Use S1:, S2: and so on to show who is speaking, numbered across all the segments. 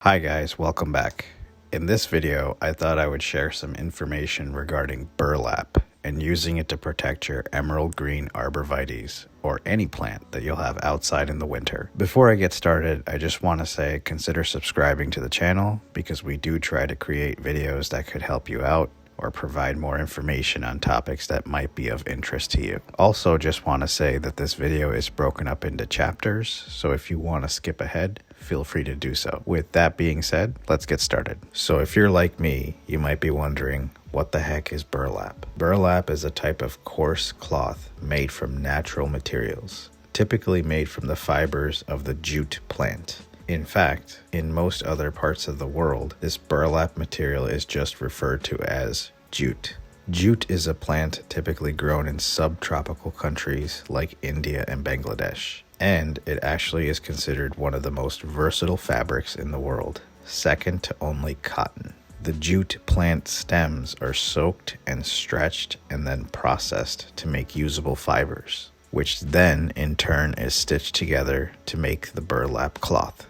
S1: Hi guys, welcome back. In this video, I thought I would share some information regarding burlap and using it to protect your emerald green arborvitaes or any plant that you'll have outside in the winter. Before I get started, I just want to say consider subscribing to the channel because we do try to create videos that could help you out or provide more information on topics that might be of interest to you. Also, just want to say that this video is broken up into chapters, so if you want to skip ahead, feel free to do so. With that being said, let's get started. So if you're like me, you might be wondering, what the heck is burlap? Burlap is a type of coarse cloth made from natural materials, typically made from the fibers of the jute plant. In fact, in most other parts of the world, this burlap material is just referred to as jute. Jute is a plant typically grown in subtropical countries like India and Bangladesh, and it actually is considered one of the most versatile fabrics in the world, second to only cotton. The jute plant stems are soaked and stretched and then processed to make usable fibers, which then in turn is stitched together to make the burlap cloth.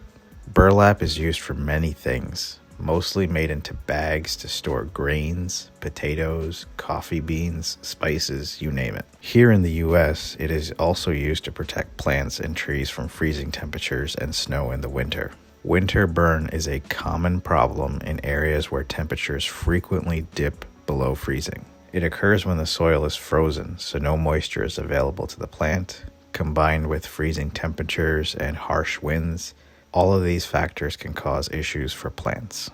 S1: Burlap is used for many things, mostly made into bags to store grains, potatoes, coffee beans, spices, you name it. Here in the US, it is also used to protect plants and trees from freezing temperatures and snow in the winter. Winter burn is a common problem in areas where temperatures frequently dip below freezing. It occurs when the soil is frozen, so no moisture is available to the plant. Combined with freezing temperatures and harsh winds, all of these factors can cause issues for plants.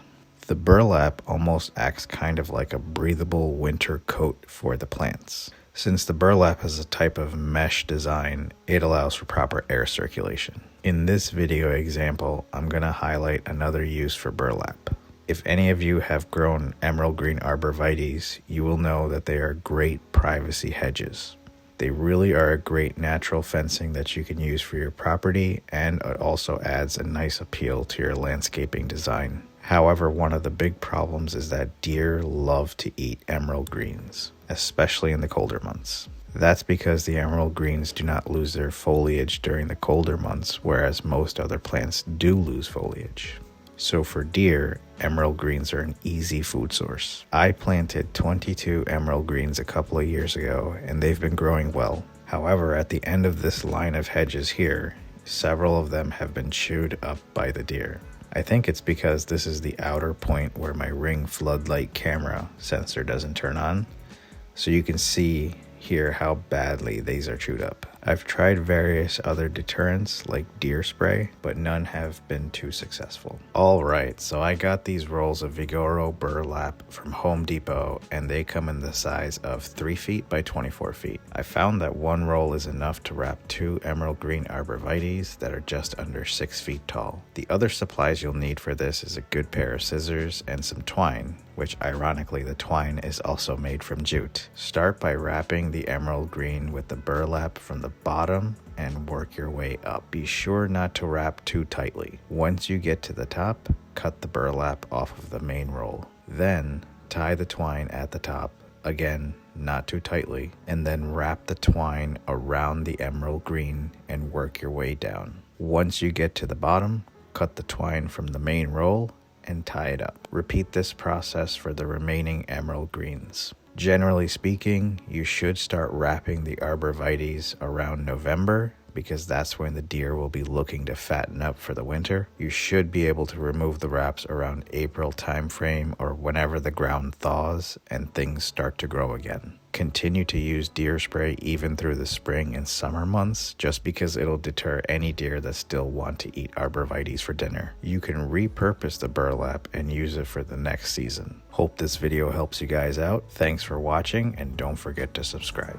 S1: The burlap almost acts kind of like a breathable winter coat for the plants. Since the burlap has a type of mesh design, it allows for proper air circulation. In this video example, I'm going to highlight another use for burlap. If any of you have grown emerald green arborvitaes, you will know that they are great privacy hedges. They really are a great natural fencing that you can use for your property, and it also adds a nice appeal to your landscaping design. However, one of the big problems is that deer love to eat emerald greens, especially in the colder months. That's because the emerald greens do not lose their foliage during the colder months, whereas most other plants do lose foliage. So for deer, emerald greens are an easy food source. I planted 22 emerald greens a couple of years ago, and they've been growing well. However, at the end of this line of hedges here, several of them have been chewed up by the deer. I think it's because this is the outer point where my ring floodlight camera sensor doesn't turn on, so you can see here how badly these are chewed up. I've tried various other deterrents like deer spray, but none have been too successful. Alright, so I got these rolls of Vigoro burlap from Home Depot, and they come in the size of 3 feet by 24 feet. I found that one roll is enough to wrap 2 emerald green arborvitaes that are just under 6 feet tall. The other supplies you'll need for this is a good pair of scissors and some twine, which ironically the twine is also made from jute. Start by wrapping the emerald green with the burlap from the bottom and work your way up. Be sure not to wrap too tightly. Once you get to the top, cut the burlap off of the main roll. Then tie the twine at the top, again not too tightly, and then wrap the twine around the emerald green and work your way down. Once you get to the bottom, cut the twine from the main roll and tie it up. Repeat this process for the remaining emerald greens. Generally speaking, you should start wrapping the arborvitaes around November because that's when the deer will be looking to fatten up for the winter. You should be able to remove the wraps around April timeframe or whenever the ground thaws and things start to grow again. Continue to use deer spray even through the spring and summer months just because it'll deter any deer that still want to eat arborvitaes for dinner. You can repurpose the burlap and use it for the next season. Hope this video helps you guys out. Thanks for watching, and don't forget to subscribe.